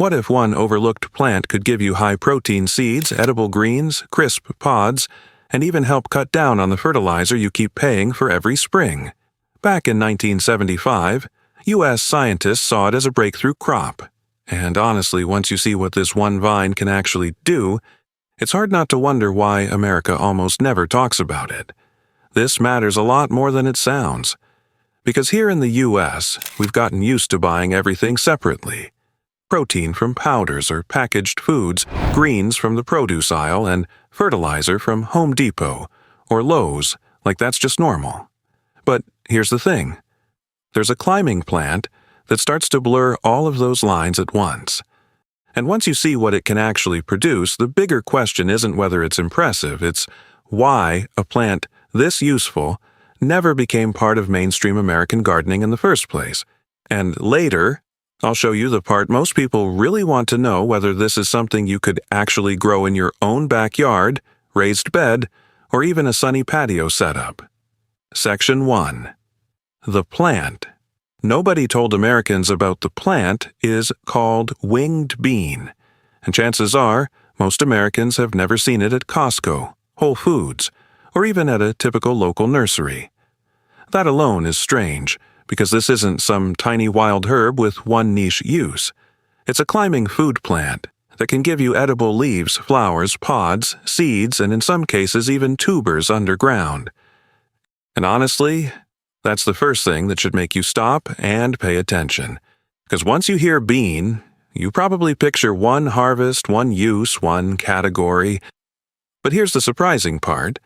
What if one overlooked plant could give you high-protein seeds, edible greens, crisp pods, and even help cut down on the fertilizer you keep paying for every spring? Back in 1975, U.S. scientists saw it as a breakthrough crop. And honestly, once you see what this one vine can actually do, it's hard not to wonder why America almost never talks about it. This matters a lot more than it sounds. Because here in the U.S., we've gotten used to buying everything separately. Protein from powders or packaged foods, greens from the produce aisle, and fertilizer from Home Depot or Lowe's, like that's just normal. But here's the thing. There's a climbing plant that starts to blur all of those lines at once. And once you see what it can actually produce, the bigger question isn't whether it's impressive, it's why a plant this useful never became part of mainstream American gardening in the first place. And later, I'll show you the part most people really want to know, whether this is something you could actually grow in your own backyard, raised bed, or even a sunny patio setup. Section 1. The plant. Nobody told Americans about the plant is called winged bean, and chances are most Americans have never seen it at Costco, Whole Foods, or even at a typical local nursery. That alone is strange, because this isn't some tiny wild herb with one niche use. It's a climbing food plant that can give you edible leaves, flowers, pods, seeds, and in some cases even tubers underground. And honestly, that's the first thing that should make you stop and pay attention. Because once you hear bean, you probably picture one harvest, one use, one category. But here's the surprising part.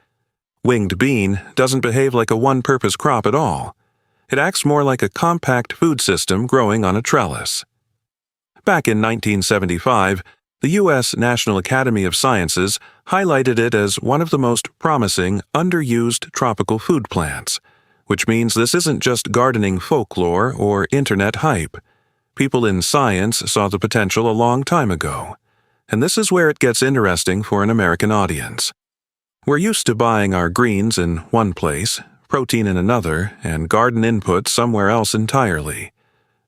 Winged bean doesn't behave like a one-purpose crop at all. It acts more like a compact food system growing on a trellis. Back in 1975, the U.S. National Academy of Sciences highlighted it as one of the most promising, underused tropical food plants, which means this isn't just gardening folklore or internet hype. People in science saw the potential a long time ago. And this is where it gets interesting for an American audience. We're used to buying our greens in one place, protein in another, and garden input somewhere else entirely.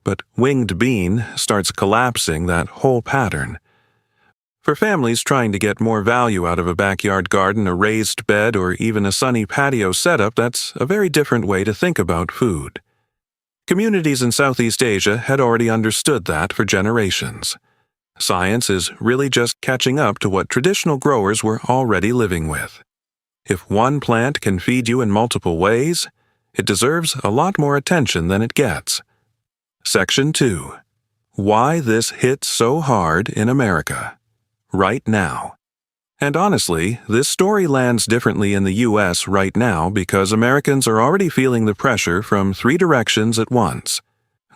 But winged bean starts collapsing that whole pattern. For families trying to get more value out of a backyard garden, a raised bed, or even a sunny patio setup, that's a very different way to think about food. Communities in Southeast Asia had already understood that for generations. Science is really just catching up to what traditional growers were already living with. If one plant can feed you in multiple ways, it deserves a lot more attention than it gets. Section 2. Why this hits so hard in America. Right now. And honestly, this story lands differently in the U.S. right now because Americans are already feeling the pressure from three directions at once.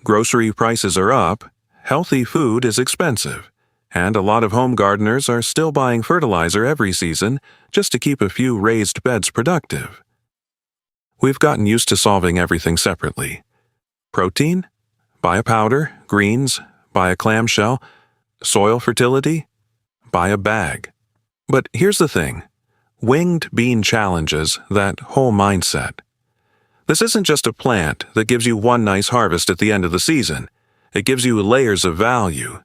Grocery prices are up, healthy food is expensive, and a lot of home gardeners are still buying fertilizer every season just to keep a few raised beds productive. We've gotten used to solving everything separately. Protein? Buy a powder. Greens? Buy a clamshell. Soil fertility? Buy a bag. But here's the thing. Winged bean challenges that whole mindset. This isn't just a plant that gives you one nice harvest at the end of the season. It gives you layers of value.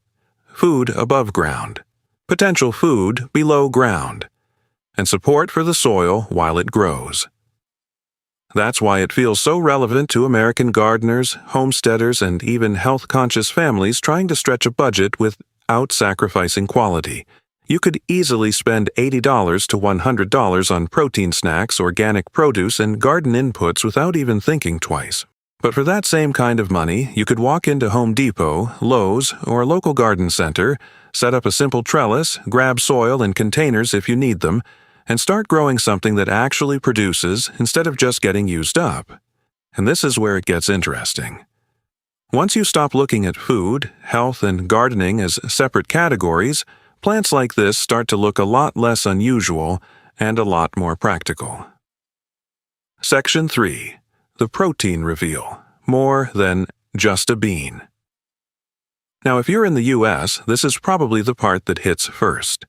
Food above ground, potential food below ground, and support for the soil while it grows. That's why it feels so relevant to American gardeners, homesteaders, and even health-conscious families trying to stretch a budget without sacrificing quality. You could easily spend $80 to $100 on protein snacks, organic produce, and garden inputs without even thinking twice. But for that same kind of money, you could walk into Home Depot, Lowe's, or a local garden center, set up a simple trellis, grab soil and containers if you need them, and start growing something that actually produces instead of just getting used up. And this is where it gets interesting. Once you stop looking at food, health, and gardening as separate categories, plants like this start to look a lot less unusual and a lot more practical. Section 3. The protein reveal. More than just a bean. Now, if you're in the U.S., this is probably the part that hits first.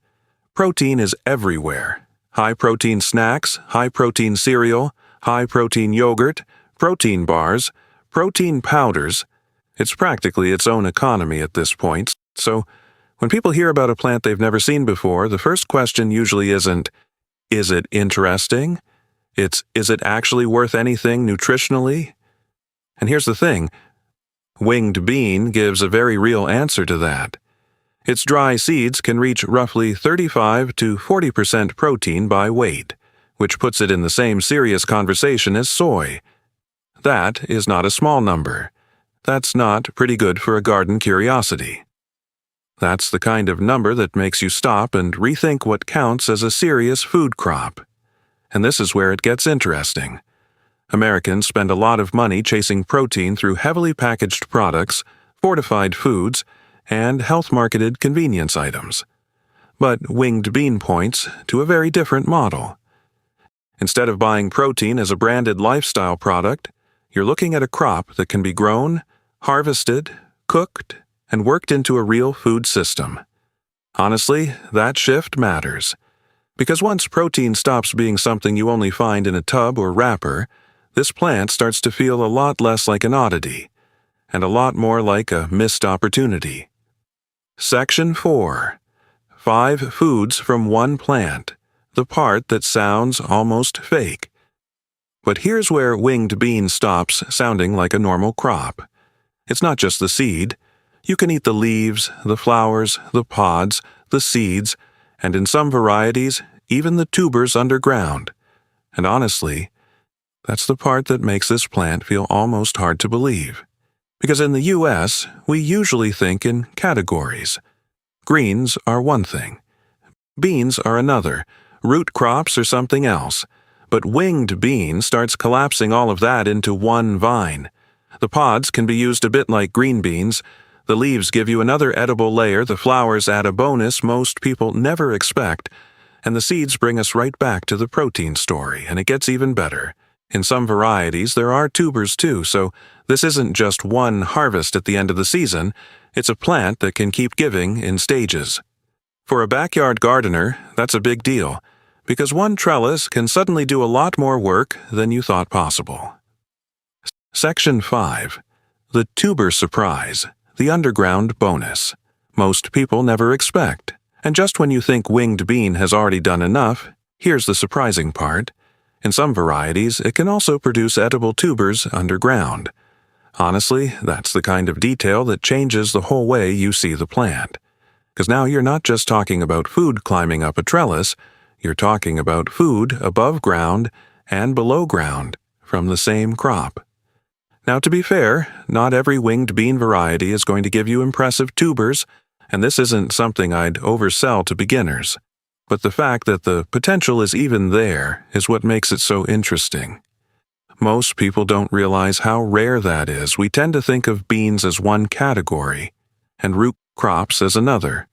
Protein is everywhere. High-protein snacks, high-protein cereal, high-protein yogurt, protein bars, protein powders. It's practically its own economy at this point, so When people hear about a plant they've never seen before, the first question usually isn't, is it interesting? It's, is it actually worth anything nutritionally? And here's the thing, winged bean gives a very real answer to that. Its dry seeds can reach roughly 35 to 40% protein by weight, which puts it in the same serious conversation as soy. That is not a small number. That's not pretty good for a garden curiosity. That's the kind of number that makes you stop and rethink what counts as a serious food crop. And this is where it gets interesting. Americans spend a lot of money chasing protein through heavily packaged products, fortified foods, and health-marketed convenience items. But winged bean points to a very different model. Instead of buying protein as a branded lifestyle product, you're looking at a crop that can be grown, harvested, cooked, and worked into a real food system. Honestly, that shift matters. Because once protein stops being something you only find in a tub or wrapper, this plant starts to feel a lot less like an oddity, and a lot more like a missed opportunity. Section 4. 5 foods from one plant, the part that sounds almost fake. But here's where winged bean stops sounding like a normal crop. It's not just the seed. You can eat the leaves, the flowers, the pods, the seeds, and in some varieties, even the tubers underground. And honestly, that's the part that makes this plant feel almost hard to believe. Because in the U.S., we usually think in categories. Greens are one thing. Beans are another. Root crops are something else. But winged bean starts collapsing all of that into one vine. The pods can be used a bit like green beans. The leaves give you another edible layer, the flowers add a bonus most people never expect, and the seeds bring us right back to the protein story, and it gets even better. In some varieties, there are tubers too, so this isn't just one harvest at the end of the season, it's a plant that can keep giving in stages. For a backyard gardener, that's a big deal, because one trellis can suddenly do a lot more work than you thought possible. Section 5. The tuber surprise, the underground bonus. Most people never expect. And just when you think winged bean has already done enough, here's the surprising part. In some varieties, it can also produce edible tubers underground. Honestly, that's the kind of detail that changes the whole way you see the plant. Because now you're not just talking about food climbing up a trellis, you're talking about food above ground and below ground from the same crop. Now, to be fair, not every winged bean variety is going to give you impressive tubers, and this isn't something I'd oversell to beginners. But the fact that the potential is even there is what makes it so interesting. Most people don't realize how rare that is. We tend to think of beans as one category, and root crops as another.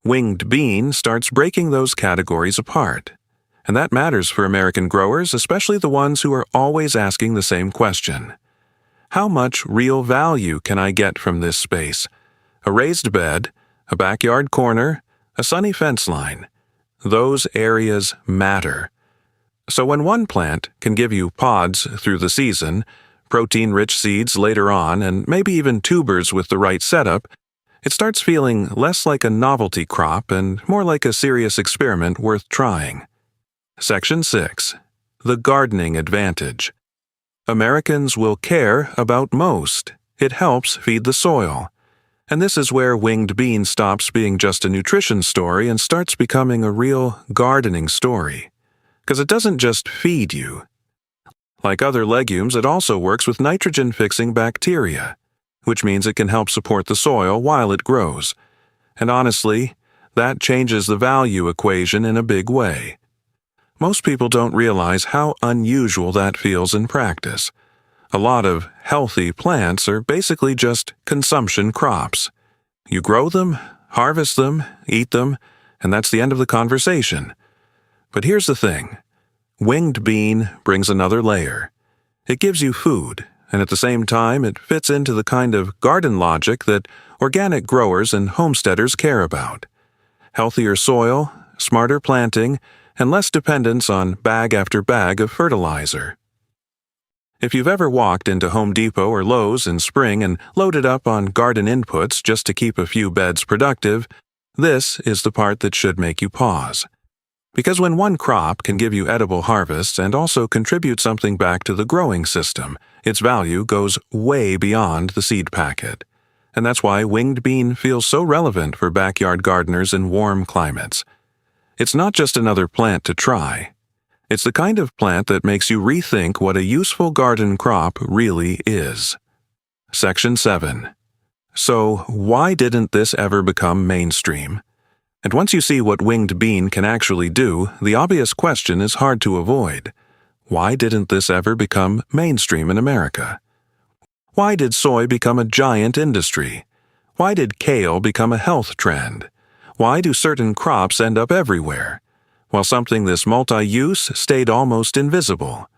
Winged bean starts breaking those categories apart. And that matters for American growers, especially the ones who are always asking the same question. How much real value can I get from this space? A raised bed, a backyard corner, a sunny fence line. Those areas matter. So when one plant can give you pods through the season, protein-rich seeds later on, and maybe even tubers with the right setup, it starts feeling less like a novelty crop and more like a serious experiment worth trying. Section 6. The gardening advantage. Americans will care about most. It helps feed the soil. And this is where winged bean stops being just a nutrition story and starts becoming a real gardening story. Because it doesn't just feed you. Like other legumes, it also works with nitrogen-fixing bacteria, which means it can help support the soil while it grows. And honestly, that changes the value equation in a big way. Most people don't realize how unusual that feels in practice. A lot of healthy plants are basically just consumption crops. You grow them, harvest them, eat them, and that's the end of the conversation. But here's the thing. Winged bean brings another layer. It gives you food, and at the same time it fits into the kind of garden logic that organic growers and homesteaders care about. Healthier soil, smarter planting, and less dependence on bag after bag of fertilizer. If you've ever walked into Home Depot or Lowe's in spring and loaded up on garden inputs just to keep a few beds productive, this is the part that should make you pause. Because when one crop can give you edible harvests and also contribute something back to the growing system, its value goes way beyond the seed packet. And that's why winged bean feels so relevant for backyard gardeners in warm climates. It's not just another plant to try. It's the kind of plant that makes you rethink what a useful garden crop really is. Section 7. So, why didn't this ever become mainstream? And once you see what winged bean can actually do, the obvious question is hard to avoid. Why didn't this ever become mainstream in America? Why did soy become a giant industry? Why did kale become a health trend? Why do certain crops end up everywhere, while something this multi-use stayed almost invisible?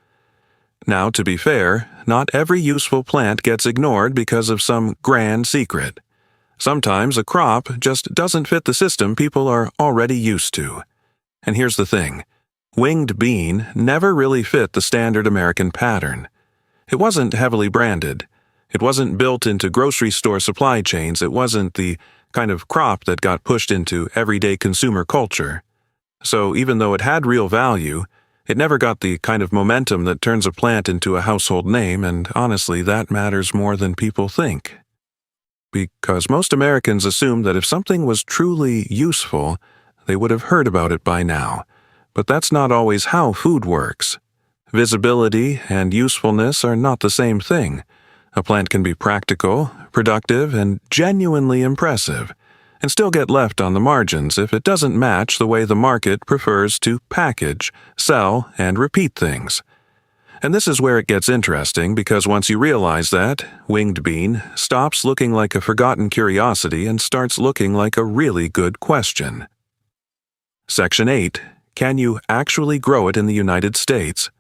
Now, to be fair, not every useful plant gets ignored because of some grand secret. Sometimes a crop just doesn't fit the system people are already used to. And here's the thing. Winged bean never really fit the standard American pattern. It wasn't heavily branded. It wasn't built into grocery store supply chains. It wasn't the kind of crop that got pushed into everyday consumer culture. So even though it had real value, it never got the kind of momentum that turns a plant into a household name, and honestly, that matters more than people think. Because most Americans assume that if something was truly useful, they would have heard about it by now. But that's not always how food works. Visibility and usefulness are not the same thing. A plant can be practical, productive, and genuinely impressive, and still get left on the margins if it doesn't match the way the market prefers to package, sell, and repeat things. And this is where it gets interesting, because once you realize that, winged bean stops looking like a forgotten curiosity and starts looking like a really good question. Section 8. Can you actually grow it in the United States?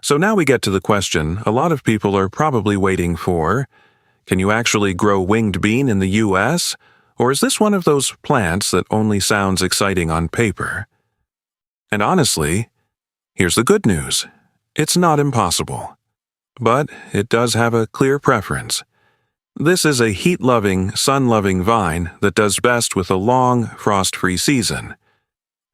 So now we get to the question a lot of people are probably waiting for. Can you actually grow winged bean in the U.S.? Or is this one of those plants that only sounds exciting on paper? And honestly, here's the good news. It's not impossible. But it does have a clear preference. This is a heat-loving, sun-loving vine that does best with a long, frost-free season.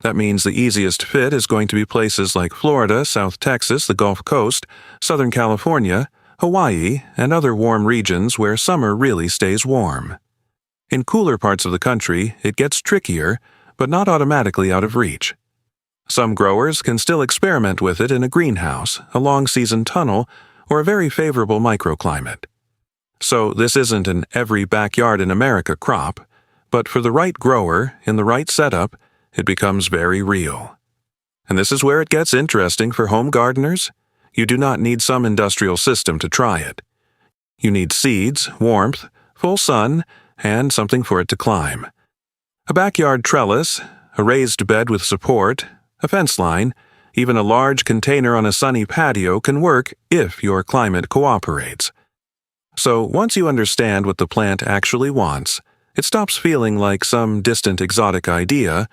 That means the easiest fit is going to be places like Florida, South Texas, the Gulf Coast, Southern California, Hawaii, and other warm regions where summer really stays warm. In cooler parts of the country, it gets trickier, but not automatically out of reach. Some growers can still experiment with it in a greenhouse, a long-season tunnel, or a very favorable microclimate. So this isn't an every backyard in America crop, but for the right grower, in the right setup, it becomes very real. And this is where it gets interesting for home gardeners. You do not need some industrial system to try it. You need seeds, warmth, full sun, and something for it to climb. A backyard trellis, a raised bed with support, a fence line, even a large container on a sunny patio can work if your climate cooperates. So once you understand what the plant actually wants, it stops feeling like some distant exotic idea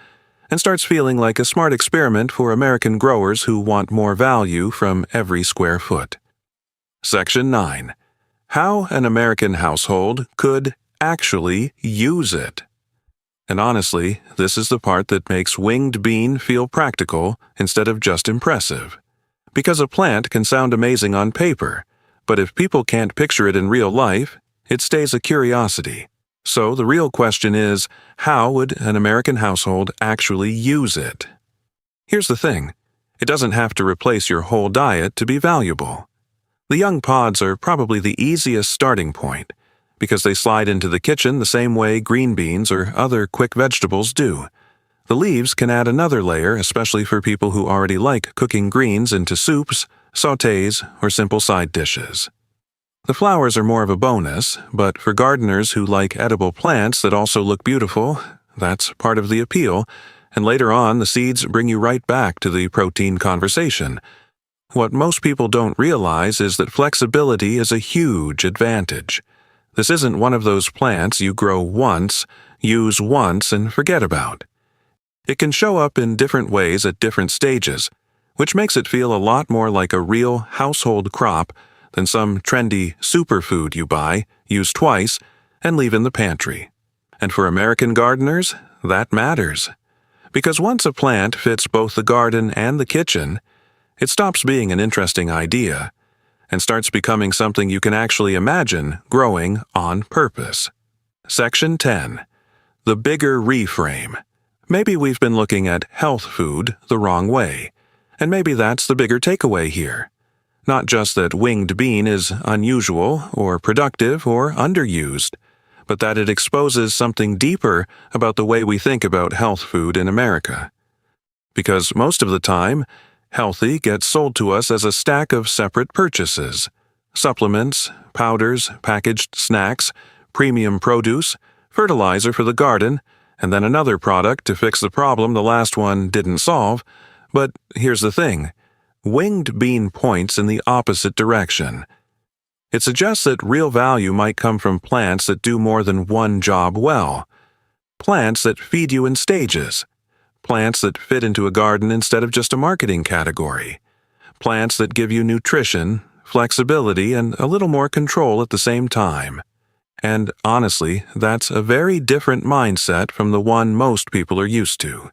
and starts feeling like a smart experiment for American growers who want more value from every square foot. Section 9. How an American household could actually use it. And honestly, this is the part that makes winged bean feel practical instead of just impressive. Because a plant can sound amazing on paper, but if people can't picture it in real life, it stays a curiosity. So the real question is, how would an American household actually use it? Here's the thing. It doesn't have to replace your whole diet to be valuable. The young pods are probably the easiest starting point, because they slide into the kitchen the same way green beans or other quick vegetables do. The leaves can add another layer, especially for people who already like cooking greens into soups, sautés, or simple side dishes. The flowers are more of a bonus, but for gardeners who like edible plants that also look beautiful, that's part of the appeal, and later on the seeds bring you right back to the protein conversation. What most people don't realize is that flexibility is a huge advantage. This isn't one of those plants you grow once, use once, and forget about. It can show up in different ways at different stages, which makes it feel a lot more like a real household crop than some trendy superfood you buy, use twice, and leave in the pantry. And for American gardeners, that matters. Because once a plant fits both the garden and the kitchen, it stops being an interesting idea and starts becoming something you can actually imagine growing on purpose. Section 10. The bigger reframe. Maybe we've been looking at health food the wrong way, and maybe that's the bigger takeaway here. Not just that winged bean is unusual or productive or underused, but that it exposes something deeper about the way we think about health food in America. Because most of the time, healthy gets sold to us as a stack of separate purchases: supplements, powders, packaged snacks, premium produce, fertilizer for the garden, and then another product to fix the problem the last one didn't solve. But here's the thing. Winged bean points in the opposite direction. It suggests that real value might come from plants that do more than one job well. Plants that feed you in stages. Plants that fit into a garden instead of just a marketing category. Plants that give you nutrition, flexibility, and a little more control at the same time. And honestly, that's a very different mindset from the one most people are used to.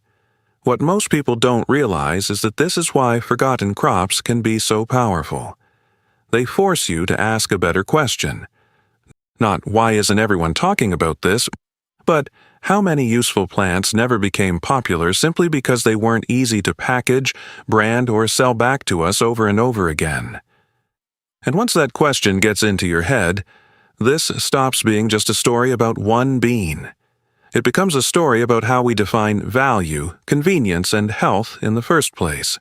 What most people don't realize is that this is why forgotten crops can be so powerful. They force you to ask a better question. Not why isn't everyone talking about this, but how many useful plants never became popular simply because they weren't easy to package, brand, or sell back to us over and over again. And once that question gets into your head, this stops being just a story about one bean. It becomes a story about how we define value, convenience, and health in the first place.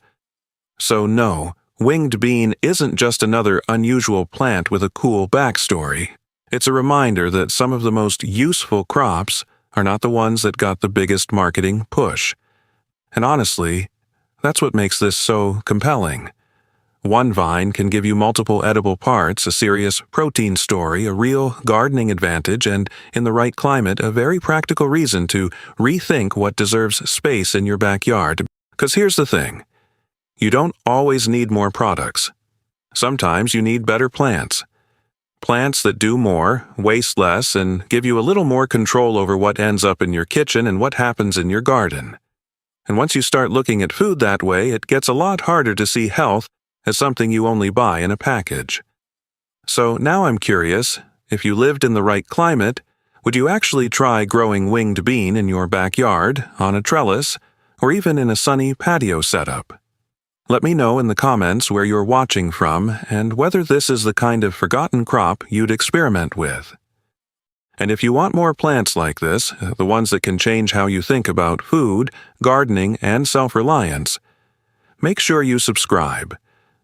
So no, winged bean isn't just another unusual plant with a cool backstory. It's a reminder that some of the most useful crops are not the ones that got the biggest marketing push. And honestly, that's what makes this so compelling. One vine can give you multiple edible parts, a serious protein story, a real gardening advantage, and, in the right climate, a very practical reason to rethink what deserves space in your backyard. Because here's the thing. You don't always need more products. Sometimes you need better plants. Plants that do more, waste less, and give you a little more control over what ends up in your kitchen and what happens in your garden. And once you start looking at food that way, it gets a lot harder to see health as something you only buy in a package. So now I'm curious, if you lived in the right climate, would you actually try growing winged bean in your backyard, on a trellis, or even in a sunny patio setup? Let me know in the comments where you're watching from and whether this is the kind of forgotten crop you'd experiment with. And if you want more plants like this, the ones that can change how you think about food, gardening, and self-reliance, make sure you subscribe,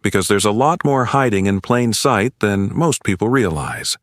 because there's a lot more hiding in plain sight than most people realize.